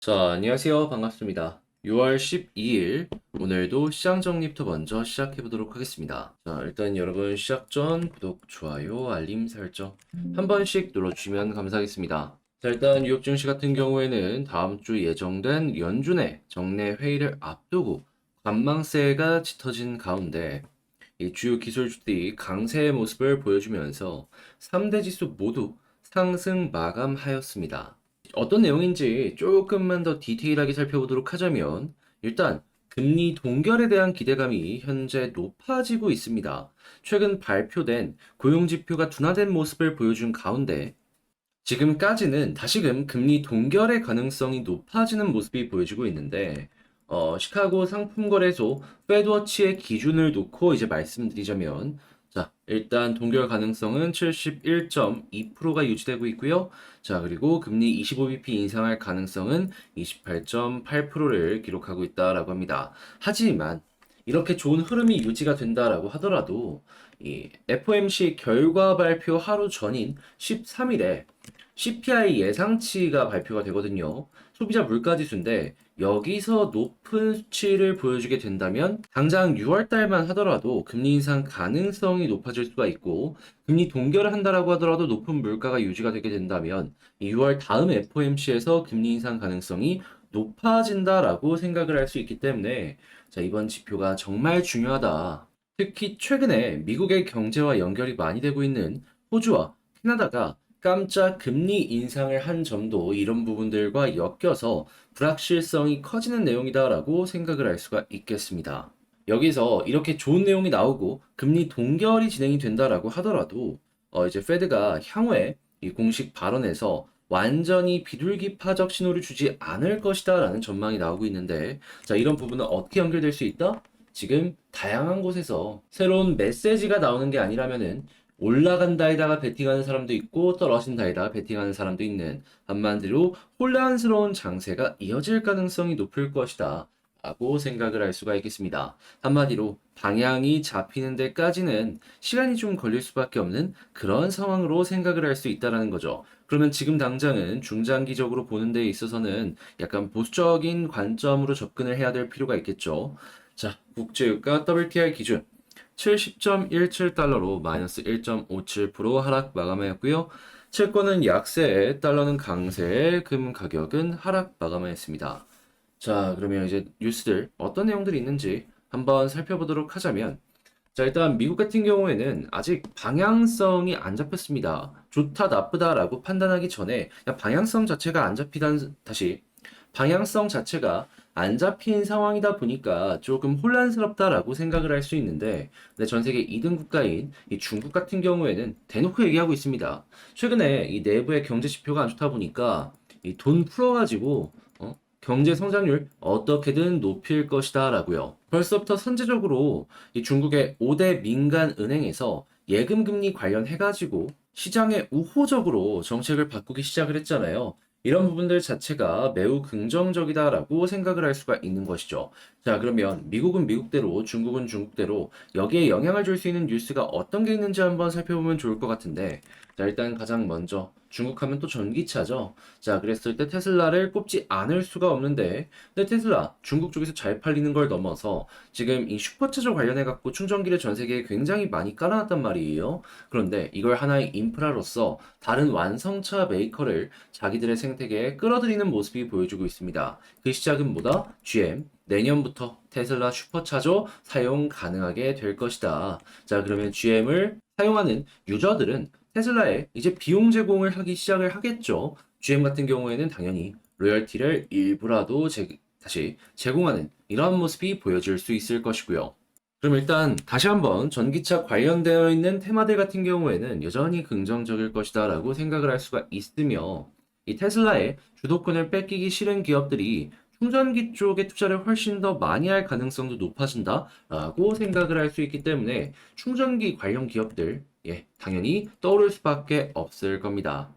자, 안녕하세요. 반갑습니다. 6월 12일, 오늘도 시장 정리부터 먼저 시작해 보도록 하겠습니다. 자, 일단 여러분 시작 전 구독, 좋아요, 알림 설정 한 번씩 눌러주시면 감사하겠습니다. 자, 일단 뉴욕 증시 같은 경우에는 다음 주 예정된 연준의 정례 회의를 앞두고 관망세가 짙어진 가운데 이 주요 기술주들이 강세의 모습을 보여주면서 3대 지수 모두 상승 마감하였습니다. 어떤 내용인지 조금만 더 디테일하게 살펴보도록 하자면 일단 금리 동결에 대한 기대감이 현재 높아지고 있습니다. 최근 발표된 고용 지표가 둔화된 모습을 보여준 가운데 지금까지는 다시금 금리 동결의 가능성이 높아지는 모습이 보여지고 있는데 시카고 상품거래소 페드워치의 기준을 놓고 이제 말씀드리자면 자, 일단 동결 가능성은 71.2%가 유지되고 있고요. 자, 그리고 금리 25bp 인상할 가능성은 28.8%를 기록하고 있다라고 합니다. 하지만 이렇게 좋은 흐름이 유지가 된다라고 하더라도 이 FOMC 결과 발표 하루 전인 13일에 CPI 예상치가 발표가 되거든요. 소비자 물가지수인데 여기서 높은 수치를 보여주게 된다면 당장 6월 달만 하더라도 금리 인상 가능성이 높아질 수가 있고 금리 동결을 한다라고 하더라도 높은 물가가 유지가 되게 된다면 6월 다음 FOMC에서 금리 인상 가능성이 높아진다라고 생각을 할 수 있기 때문에 자, 이번 지표가 정말 중요하다. 특히 최근에 미국의 경제와 연결이 많이 되고 있는 호주와 캐나다가 깜짝 금리 인상을 한 점도 이런 부분들과 엮여서 불확실성이 커지는 내용이다라고 생각을 할 수가 있겠습니다. 여기서 이렇게 좋은 내용이 나오고 금리 동결이 진행이 된다라고 하더라도 이제 페드가 향후에 이 공식 발언에서 완전히 비둘기파적 신호를 주지 않을 것이다라는 전망이 나오고 있는데 자, 이런 부분은 어떻게 연결될 수 있다? 지금 다양한 곳에서 새로운 메시지가 나오는 게 아니라면은 올라간다에다가 베팅하는 사람도 있고 떨어진다에다가 베팅하는 사람도 있는 한마디로 혼란스러운 장세가 이어질 가능성이 높을 것이다 라고 생각을 할 수가 있겠습니다. 한마디로 방향이 잡히는 데까지는 시간이 좀 걸릴 수밖에 없는 그런 상황으로 생각을 할 수 있다는 거죠. 그러면 지금 당장은 중장기적으로 보는 데 있어서는 약간 보수적인 관점으로 접근을 해야 될 필요가 있겠죠. 자, 국제유가 WTI 기준 70.17달러로 마이너스 1.57% 하락 마감하였고요. 채권은 약세, 달러는 강세, 금 가격은 하락 마감하였습니다. 자, 그러면 이제 뉴스들 어떤 내용들이 있는지 한번 살펴보도록 하자면 자, 일단 미국 같은 경우에는 아직 방향성이 안 잡혔습니다. 좋다, 나쁘다라고 판단하기 전에 방향성 자체가 안 잡히단 다시 방향성 자체가 안 잡힌 상황이다 보니까 조금 혼란스럽다라고 생각을 할 수 있는데, 근데 전 세계 2등 국가인 이 중국 같은 경우에는 대놓고 얘기하고 있습니다. 최근에 이 내부의 경제 지표가 안 좋다 보니까 이 돈 풀어가지고 경제 성장률 어떻게든 높일 것이다라고요. 벌써부터 선제적으로 이 중국의 5대 민간 은행에서 예금 금리 관련해가지고 시장에 우호적으로 정책을 바꾸기 시작을 했잖아요. 이런 부분들 자체가 매우 긍정적이다라고 생각을 할 수가 있는 것이죠. 자, 그러면 미국은 미국대로, 중국은 중국대로 여기에 영향을 줄 수 있는 뉴스가 어떤 게 있는지 한번 살펴보면 좋을 것 같은데, 자, 일단 가장 먼저 중국 하면 또 전기차죠. 자, 그랬을 때 테슬라를 꼽지 않을 수가 없는데, 근데 테슬라 중국 쪽에서 잘 팔리는 걸 넘어서 지금 이 슈퍼차저 관련해 갖고 충전기를 전 세계에 굉장히 많이 깔아놨단 말이에요. 그런데 이걸 하나의 인프라로서 다른 완성차 메이커를 자기들의 생태계에 끌어들이는 모습이 보여주고 있습니다. 그 시작은 뭐다? GM. 내년부터 테슬라 슈퍼차저 사용 가능하게 될 것이다. 자, 그러면 GM을 사용하는 유저들은 테슬라에 이제 비용 제공을 하기 시작을 하겠죠. GM 같은 경우에는 당연히 로열티를 일부라도 다시 제공하는 이러한 모습이 보여질 수 있을 것이고요. 그럼 일단 다시 한번 전기차 관련되어 있는 테마들 같은 경우에는 여전히 긍정적일 것이다 라고 생각을 할 수가 있으며 이 테슬라의 주도권을 뺏기기 싫은 기업들이 충전기 쪽에 투자를 훨씬 더 많이 할 가능성도 높아진다 라고 생각을 할 수 있기 때문에 충전기 관련 기업들 당연히 떠오를 수밖에 없을 겁니다.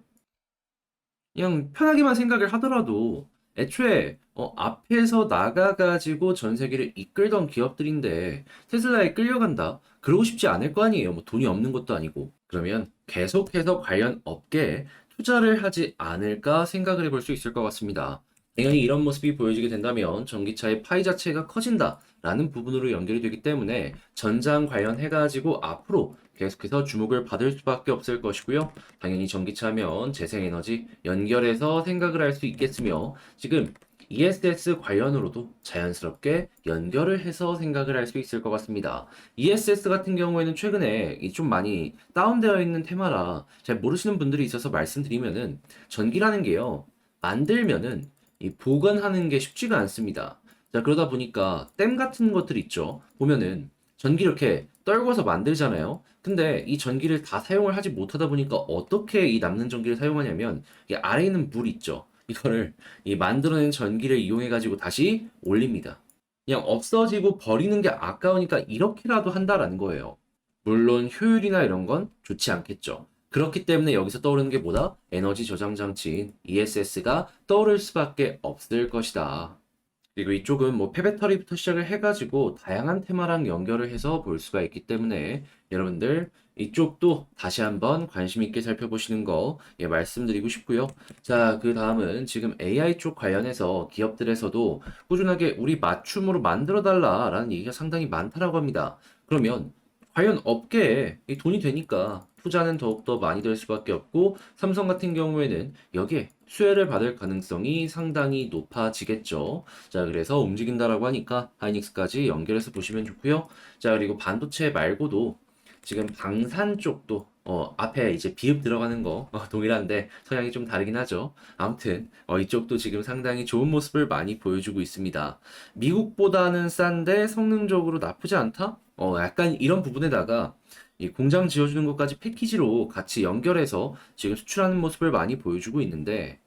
그냥 편하게만 생각을 하더라도 애초에 앞에서 나가가지고 전 세계를 이끌던 기업들인데 테슬라에 끌려간다? 그러고 싶지 않을 거 아니에요. 뭐 돈이 없는 것도 아니고. 그러면 계속해서 관련 업계에 투자를 하지 않을까 생각을 해볼 수 있을 것 같습니다. 당연히 이런 모습이 보여지게 된다면 전기차의 파이 자체가 커진다라는 부분으로 연결이 되기 때문에 전장 관련해가지고 앞으로 계속해서 주목을 받을 수밖에 없을 것이고요. 당연히 전기차면 재생에너지 연결해서 생각을 할 수 있겠으며 지금 ESS 관련으로도 자연스럽게 연결을 해서 생각을 할 수 있을 것 같습니다. ESS 같은 경우에는 최근에 좀 많이 다운되어 있는 테마라 잘 모르시는 분들이 있어서 말씀드리면은 전기라는 게요. 만들면은 이 보관하는 게 쉽지가 않습니다. 자, 그러다 보니까 댐 같은 것들 있죠. 보면은 전기 이렇게 떨궈서 만들잖아요. 근데 이 전기를 다 사용을 하지 못하다 보니까 어떻게 이 남는 전기를 사용하냐면 이 아래에 있는 물 있죠. 이거를 이 만들어낸 전기를 이용해 가지고 다시 올립니다. 그냥 없어지고 버리는 게 아까우니까 이렇게라도 한다라는 거예요. 물론 효율이나 이런 건 좋지 않겠죠. 그렇기 때문에 여기서 떠오르는 게 뭐다? 에너지 저장 장치인 ESS가 떠오를 수밖에 없을 것이다. 그리고 이쪽은 뭐 폐배터리부터 시작을 해가지고 다양한 테마랑 연결을 해서 볼 수가 있기 때문에 여러분들 이쪽도 다시 한번 관심 있게 살펴보시는 거 말씀드리고 싶고요. 자, 그 다음은 지금 AI 쪽 관련해서 기업들에서도 꾸준하게 우리 맞춤으로 만들어 달라라는 얘기가 상당히 많다라고 합니다. 그러면 과연 업계에 이 돈이 되니까 투자는 더욱더 많이 될 수밖에 없고 삼성 같은 경우에는 여기에 수혜를 받을 가능성이 상당히 높아지겠죠. 자, 그래서 움직인다라고 하니까 하이닉스까지 연결해서 보시면 좋고요. 자, 그리고 반도체 말고도 지금 방산 쪽도 앞에 이제 비읍 들어가는 거 동일한데 성향이 좀 다르긴 하죠. 아무튼 이쪽도 지금 상당히 좋은 모습을 많이 보여주고 있습니다. 미국보다는 싼데 성능적으로 나쁘지 않다? 약간 이런 부분에다가 이 공장 지어주는 것까지 패키지로 같이 연결해서 지금 수출하는 모습을 많이 보여주고 있는데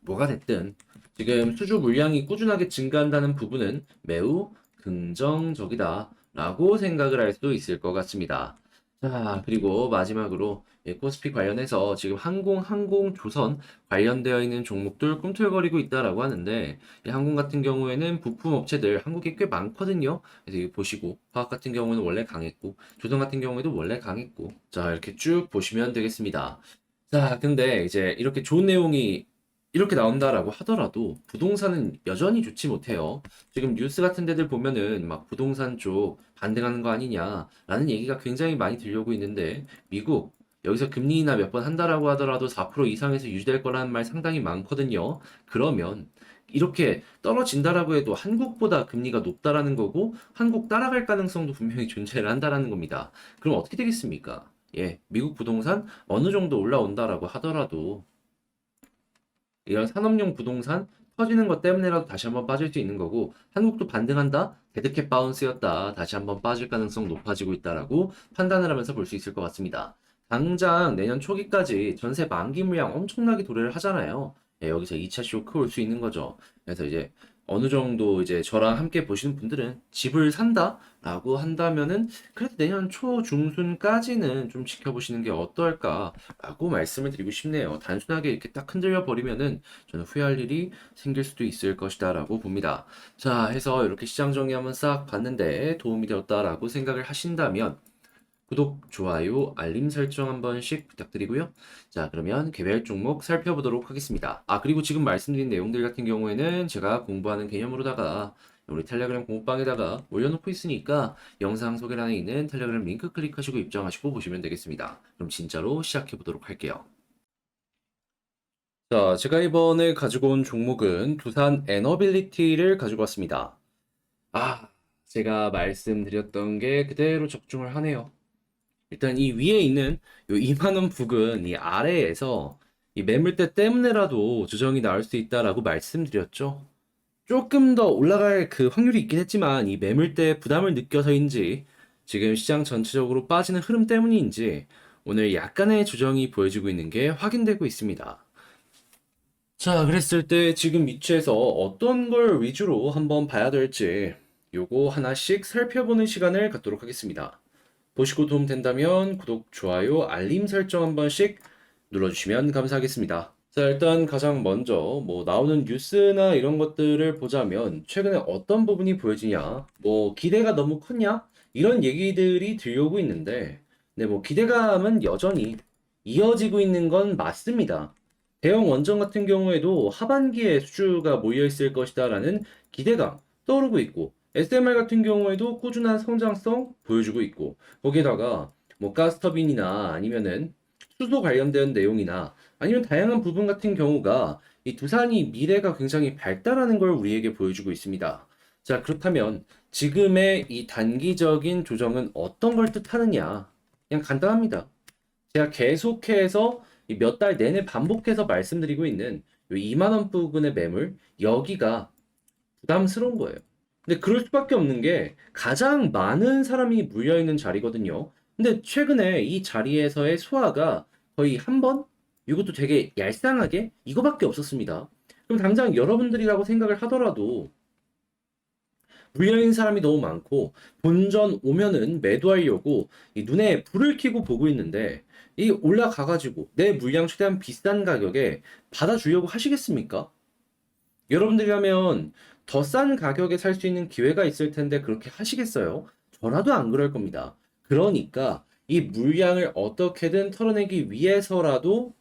뭐가 됐든 지금 수주 물량이 꾸준하게 증가한다는 부분은 매우 긍정적이다 라고 생각을 할 수도 있을 것 같습니다. 자, 그리고 마지막으로 코스피 관련해서 지금 항공, 조선 관련되어 있는 종목들 꿈틀거리고 있다라고 하는데 이 항공 같은 경우에는 부품 업체들 한국에 꽤 많거든요. 그래서 이거 보시고 화학 같은 경우는 원래 강했고 조선 같은 경우에도 원래 강했고 자, 이렇게 쭉 보시면 되겠습니다. 자, 근데 이제 이렇게 좋은 내용이 이렇게 나온다라고 하더라도 부동산은 여전히 좋지 못해요. 지금 뉴스 같은 데들 보면은 막 부동산 쪽 반등하는 거 아니냐라는 얘기가 굉장히 많이 들려오고 있는데 미국 여기서 금리 인하 몇 번 한다라고 하더라도 4% 이상에서 유지될 거라는 말 상당히 많거든요. 그러면 이렇게 떨어진다라고 해도 한국보다 금리가 높다라는 거고 한국 따라갈 가능성도 분명히 존재를 한다라는 겁니다. 그럼 어떻게 되겠습니까? 예, 미국 부동산 어느 정도 올라온다라고 하더라도 이런 산업용 부동산 터지는 것 때문에라도 다시 한번 빠질 수 있는 거고 한국도 반등한다? 데드캣 바운스였다. 다시 한번 빠질 가능성 높아지고 있다라고 판단을 하면서 볼 수 있을 것 같습니다. 당장 내년 초기까지 전세 만기 물량 엄청나게 도래를 하잖아요. 예, 여기서 2차 쇼크 올 수 있는 거죠. 그래서 이제 어느 정도 이제 저랑 함께 보시는 분들은 집을 산다라고 한다면은 그래도 내년 초 중순까지는 좀 지켜보시는 게 어떨까라고 말씀을 드리고 싶네요. 단순하게 이렇게 딱 흔들려 버리면은 저는 후회할 일이 생길 수도 있을 것이다라고 봅니다. 자, 해서 이렇게 시장 정리 한번 싹 봤는데 도움이 되었다라고 생각을 하신다면 구독, 좋아요, 알림 설정 한 번씩 부탁드리고요. 자, 그러면 개별 종목 살펴보도록 하겠습니다. 아, 그리고 지금 말씀드린 내용들 같은 경우에는 제가 공부하는 개념으로다가 우리 텔레그램 공부방에다가 올려놓고 있으니까 영상 소개란에 있는 텔레그램 링크 클릭하시고 입장하시고 보시면 되겠습니다. 그럼 진짜로 시작해 보도록 할게요. 자, 제가 이번에 가지고 온 종목은 두산 에너빌리티를 가지고 왔습니다. 아, 제가 말씀드렸던 게 그대로 적중을 하네요. 일단 이 위에 있는 요 2만 원 부근 이 아래에서 이 매물대 때문에라도 조정이 나올 수 있다라고 말씀드렸죠. 조금 더 올라갈 그 확률이 있긴 했지만 이 매물대 부담을 느껴서인지 지금 시장 전체적으로 빠지는 흐름 때문인지 오늘 약간의 조정이 보여지고 있는 게 확인되고 있습니다. 자, 그랬을 때 지금 위치에서 어떤 걸 위주로 한번 봐야 될지 요거 하나씩 살펴보는 시간을 갖도록 하겠습니다. 보시고 도움 된다면 구독, 좋아요, 알림 설정 한 번씩 눌러주시면 감사하겠습니다. 자, 일단 가장 먼저 뭐 나오는 뉴스나 이런 것들을 보자면 최근에 어떤 부분이 보여지냐, 뭐 기대가 너무 컸냐, 이런 얘기들이 들려오고 있는데, 네, 뭐 기대감은 여전히 이어지고 있는 건 맞습니다. 대형 원전 같은 경우에도 하반기에 수주가 몰려 있을 것이다라는 기대감 떠오르고 있고 SMR 같은 경우에도 꾸준한 성장성 보여주고 있고 거기에다가 뭐 가스터빈이나 아니면은 수소 관련된 내용이나 아니면 다양한 부분 같은 경우가 이 두산이 미래가 굉장히 밝다라는 걸 우리에게 보여주고 있습니다. 자, 그렇다면 지금의 이 단기적인 조정은 어떤 걸 뜻하느냐? 그냥 간단합니다. 제가 계속해서 몇 달 내내 반복해서 말씀드리고 있는 요 2만 원 부근의 매물 여기가 부담스러운 거예요. 근데 그럴 수밖에 없는 게 가장 많은 사람이 물려 있는 자리거든요. 근데 최근에 이 자리에서의 소화가 거의 한 번? 이것도 되게 얄쌍하게 이거밖에 없었습니다. 그럼 당장 여러분들이라고 생각을 하더라도 물려있는 사람이 너무 많고 본전 오면은 매도하려고 이 눈에 불을 켜고 보고 있는데 이 올라가가지고 내 물량 최대한 비싼 가격에 받아주려고 하시겠습니까? 여러분들이라면 더 싼 가격에 살 수 있는 기회가 있을 텐데 그렇게 하시겠어요? 저라도 안 그럴 겁니다. 그러니까 이 물량을 어떻게든 털어내기 위해서라도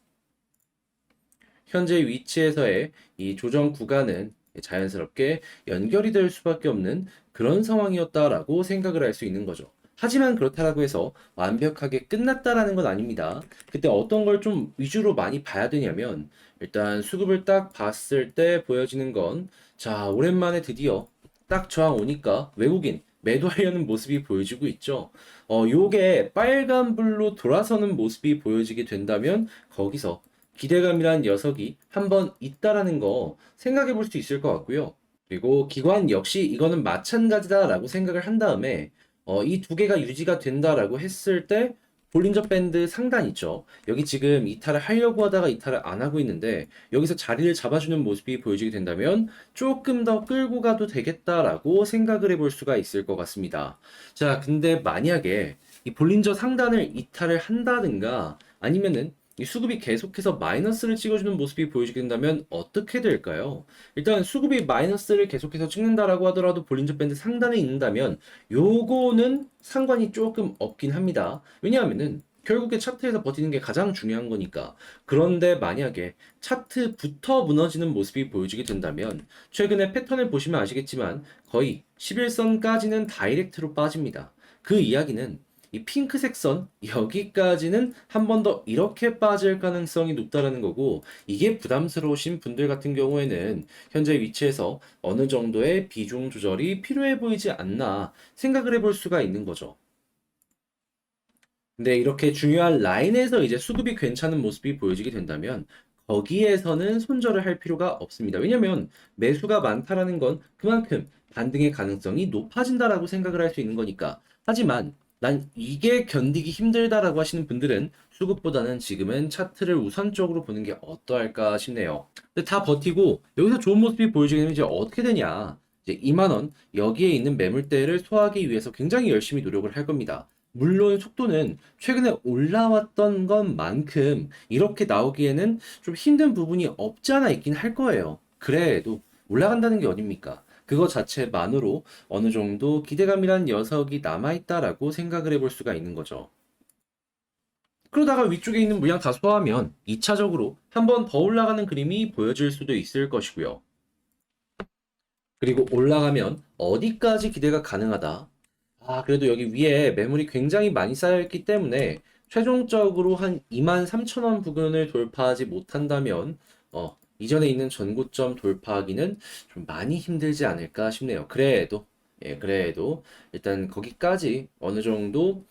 현재 위치에서의 이 조정 구간은 자연스럽게 연결이 될 수밖에 없는 그런 상황이었다라고 생각을 할 수 있는 거죠. 하지만 그렇다라고 해서 완벽하게 끝났다라는 건 아닙니다. 그때 어떤 걸 좀 위주로 많이 봐야 되냐면 일단 수급을 딱 봤을 때 보여지는 건 자, 오랜만에 드디어 딱 저항 오니까 외국인 매도하려는 모습이 보여지고 있죠. 요게 빨간불로 돌아서는 모습이 보여지게 된다면 거기서 기대감이란 녀석이 한번 있다라는 거 생각해 볼 수 있을 것 같고요. 그리고 기관 역시 이거는 마찬가지다라고 생각을 한 다음에 이 두 개가 유지가 된다라고 했을 때 볼린저 밴드 상단 있죠. 여기 지금 이탈을 하려고 하다가 이탈을 안 하고 있는데 여기서 자리를 잡아주는 모습이 보여지게 된다면 조금 더 끌고 가도 되겠다라고 생각을 해볼 수가 있을 것 같습니다. 자, 근데 만약에 이 볼린저 상단을 이탈을 한다든가 아니면은 이 수급이 계속해서 마이너스를 찍어주는 모습이 보여지게 된다면 어떻게 될까요? 일단 수급이 마이너스를 계속해서 찍는다라고 하더라도 볼린저 밴드 상단에 있는다면 요거는 상관이 조금 없긴 합니다. 왜냐하면은 결국에 차트에서 버티는 게 가장 중요한 거니까. 그런데 만약에 차트부터 무너지는 모습이 보여지게 된다면 최근에 패턴을 보시면 아시겠지만 거의 11선까지는 다이렉트로 빠집니다. 그 이야기는 이 핑크색 선 여기까지는 한 번 더 이렇게 빠질 가능성이 높다라는 거고 이게 부담스러우신 분들 같은 경우에는 현재 위치에서 어느 정도의 비중 조절이 필요해 보이지 않나 생각을 해볼 수가 있는 거죠. 근데 이렇게 중요한 라인에서 이제 수급이 괜찮은 모습이 보여지게 된다면 거기에서는 손절을 할 필요가 없습니다. 왜냐면 매수가 많다라는 건 그만큼 반등의 가능성이 높아진다라고 생각을 할 수 있는 거니까. 하지만 난 이게 견디기 힘들다라고 하시는 분들은 수급보다는 지금은 차트를 우선적으로 보는 게 어떠할까 싶네요. 근데 다 버티고 여기서 좋은 모습이 보여지게 되면 이제 어떻게 되냐? 이제 2만 원 여기에 있는 매물대를 소화하기 위해서 굉장히 열심히 노력을 할 겁니다. 물론 속도는 최근에 올라왔던 것만큼 이렇게 나오기에는 좀 힘든 부분이 없지 않아 있긴 할 거예요. 그래도 올라간다는 게 어딥니까? 그거 자체만으로 어느 정도 기대감이란 녀석이 남아있다라고 생각을 해볼 수가 있는 거죠. 그러다가 위쪽에 있는 물량 다 소화하면 2차적으로 한 번 더 올라가는 그림이 보여질 수도 있을 것이고요. 그리고 올라가면 어디까지 기대가 가능하다? 그래도 여기 위에 매물이 굉장히 많이 쌓여있기 때문에 최종적으로 한 23,000원 부근을 돌파하지 못한다면 이전에 있는 전고점 돌파하기는 좀 많이 힘들지 않을까 싶네요. 그래도 그래도 일단 거기까지 어느 정도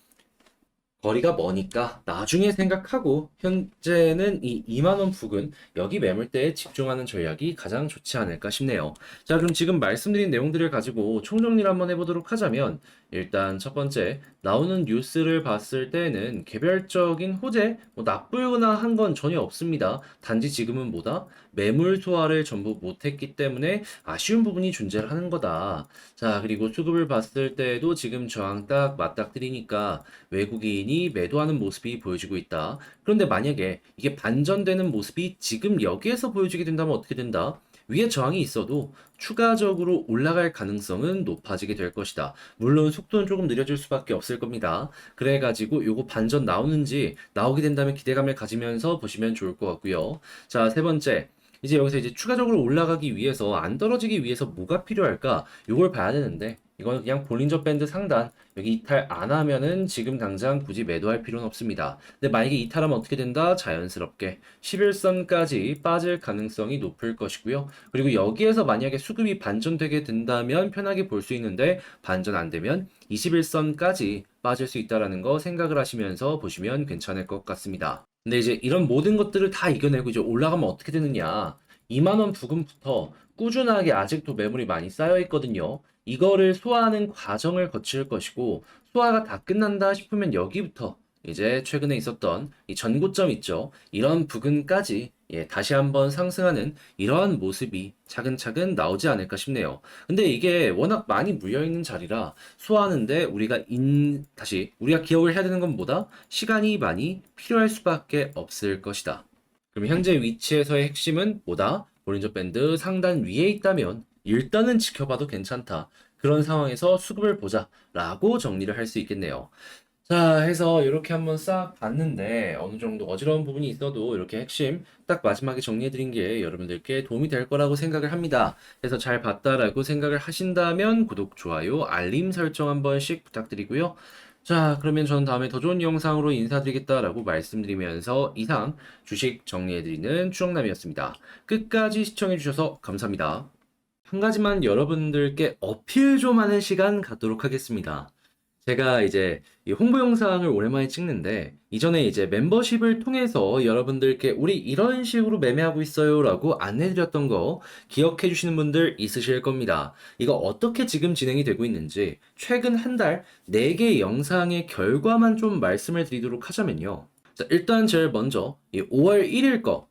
거리가 머니까 나중에 생각하고 현재는 이 2만 원 부근 여기 매물대에 집중하는 전략이 가장 좋지 않을까 싶네요. 자, 그럼 지금 말씀드린 내용들을 가지고 총정리를 한번 해보도록 하자면 일단 첫 번째 나오는 뉴스를 봤을 때는 개별적인 호재 뭐 나쁘거나 한 건 전혀 없습니다. 단지 지금은 뭐다? 매물 소화를 전부 못했기 때문에 아쉬운 부분이 존재를 하는 거다. 자, 그리고 수급을 봤을 때도 지금 저항 딱 맞닥뜨리니까 외국인이 매도하는 모습이 보여지고 있다. 그런데 만약에 이게 반전되는 모습이 지금 여기에서 보여지게 된다면 어떻게 된다? 위에 저항이 있어도 추가적으로 올라갈 가능성은 높아지게 될 것이다. 물론 속도는 조금 느려질 수밖에 없을 겁니다. 그래가지고 요거 반전 나오는지 나오게 된다면 기대감을 가지면서 보시면 좋을 것 같고요. 자, 세 번째. 이제 여기서 이제 추가적으로 올라가기 위해서 안 떨어지기 위해서 뭐가 필요할까? 요걸 봐야 되는데 이거는 그냥 볼린저 밴드 상단 여기 이탈 안 하면은 지금 당장 굳이 매도할 필요는 없습니다. 근데 만약에 이탈하면 어떻게 된다? 자연스럽게 11선까지 빠질 가능성이 높을 것이고요. 그리고 여기에서 만약에 수급이 반전되게 된다면 편하게 볼 수 있는데 반전 안 되면 21선까지 빠질 수 있다라는 거 생각을 하시면서 보시면 괜찮을 것 같습니다. 근데 이제 이런 모든 것들을 다 이겨내고 이제 올라가면 어떻게 되느냐? 2만 원 부근부터 꾸준하게 아직도 매물이 많이 쌓여 있거든요. 이거를 소화하는 과정을 거칠 것이고 소화가 다 끝난다 싶으면 여기부터 이제 최근에 있었던 이 전고점 있죠. 이런 부근까지 다시 한번 상승하는 이러한 모습이 차근차근 나오지 않을까 싶네요. 근데 이게 워낙 많이 물려있는 자리라 소화하는데 다시 우리가 기억을 해야 되는 건 뭐다? 시간이 많이 필요할 수밖에 없을 것이다. 그럼 현재 위치에서의 핵심은 뭐다? 볼린저 밴드 상단 위에 있다면 일단은 지켜봐도 괜찮다. 그런 상황에서 수급을 보자 라고 정리를 할 수 있겠네요. 자, 해서 이렇게 한번 싹 봤는데 어느 정도 어지러운 부분이 있어도 이렇게 핵심 딱 마지막에 정리해드린 게 여러분들께 도움이 될 거라고 생각을 합니다. 그래서 잘 봤다라고 생각을 하신다면 구독, 좋아요, 알림 설정 한 번씩 부탁드리고요. 자, 그러면 저는 다음에 더 좋은 영상으로 인사드리겠다라고 말씀드리면서 이상 주식 정리해드리는 추정남이었습니다. 끝까지 시청해주셔서 감사합니다. 한 가지만 여러분들께 어필 좀 하는 시간 갖도록 하겠습니다. 제가 이제 이 홍보 영상을 오랜만에 찍는데 이전에 이제 멤버십을 통해서 여러분들께 우리 이런 식으로 매매하고 있어요 라고 안내드렸던 거 기억해 주시는 분들 있으실 겁니다. 이거 어떻게 지금 진행이 되고 있는지 최근 한 달 4개 영상의 결과만 좀 말씀을 드리도록 하자면요. 자, 일단 제일 먼저 이 5월 1일 거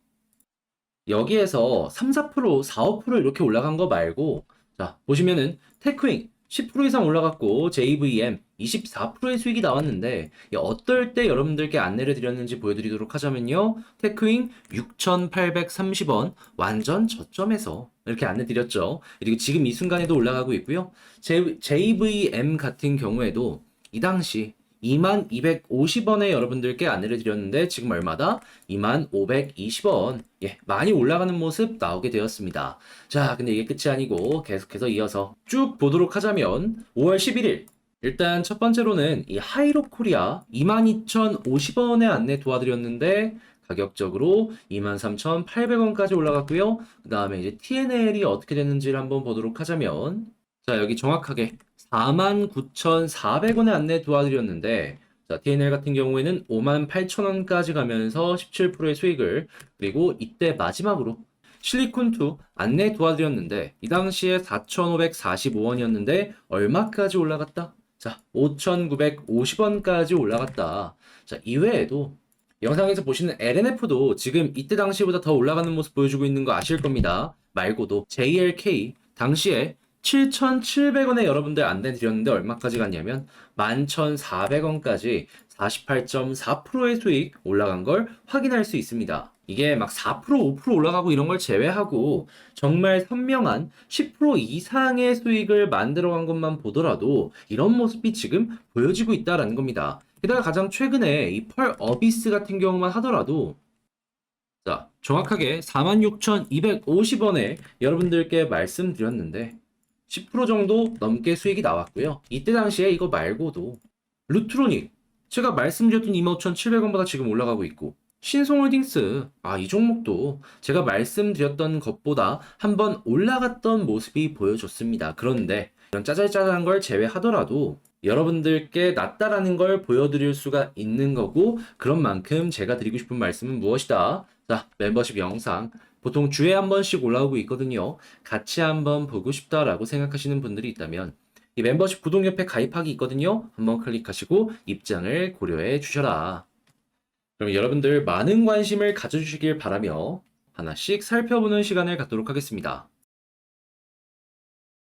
여기에서 3, 4%, 4, 5% 이렇게 올라간 거 말고 자 보시면은 테크윙 10% 이상 올라갔고 JVM 24%의 수익이 나왔는데 어떨 때 여러분들께 안내를 드렸는지 보여드리도록 하자면요. 테크윙 6,830원 완전 저점에서 이렇게 안내 드렸죠. 그리고 지금 이 순간에도 올라가고 있고요. JVM 같은 경우에도 이 당시 2250원에 여러분들께 안내를 드렸는데 지금 얼마다? 2520원. 예, 많이 올라가는 모습 나오게 되었습니다. 자, 근데 이게 끝이 아니고 계속해서 이어서 쭉 보도록 하자면 5월 11일 일단 첫 번째로는 이 하이로 코리아 22,050원에 안내 도와드렸는데 가격적으로 23,800원까지 올라갔고요. 그 다음에 이제 TNL이 어떻게 됐는지를 한번 보도록 하자면 자, 여기 정확하게 49,400원에 안내 도와드렸는데 자, TNL 같은 경우에는 58,000원까지 가면서 17%의 수익을 그리고 이때 마지막으로 실리콘2 안내 도와드렸는데 이 당시에 4,545원이었는데 얼마까지 올라갔다? 자, 5,950원까지 올라갔다. 자, 이외에도 영상에서 보시는 LNF도 지금 이때 당시보다 더 올라가는 모습 보여주고 있는 거 아실 겁니다. 말고도 JLK 당시에 7,700원에 여러분들 안내 드렸는데 얼마까지 갔냐면 11,400원까지 48.4%의 수익 올라간 걸 확인할 수 있습니다. 이게 막 4%, 5% 올라가고 이런 걸 제외하고 정말 선명한 10% 이상의 수익을 만들어간 것만 보더라도 이런 모습이 지금 보여지고 있다라는 겁니다. 게다가 가장 최근에 이 펄 어비스 같은 경우만 하더라도 자, 정확하게 46,250원에 여러분들께 말씀드렸는데 10% 정도 넘게 수익이 나왔고요. 이때 당시에 이거 말고도 루트로닉 제가 말씀드렸던 25,700원보다 지금 올라가고 있고 신송홀딩스 이 종목도 제가 말씀드렸던 것보다 한번 올라갔던 모습이 보여줬습니다. 그런데 이런 짜잘짜잘한 걸 제외하더라도 여러분들께 낫다라는 걸 보여드릴 수가 있는 거고 그런 만큼 제가 드리고 싶은 말씀은 무엇이다? 자, 멤버십 영상 보통 주에 한 번씩 올라오고 있거든요. 같이 한번 보고 싶다라고 생각하시는 분들이 있다면 이 멤버십 구독 옆에 가입하기 있거든요. 한번 클릭하시고 입장을 고려해 주셔라. 그럼 여러분들 많은 관심을 가져주시길 바라며 하나씩 살펴보는 시간을 갖도록 하겠습니다.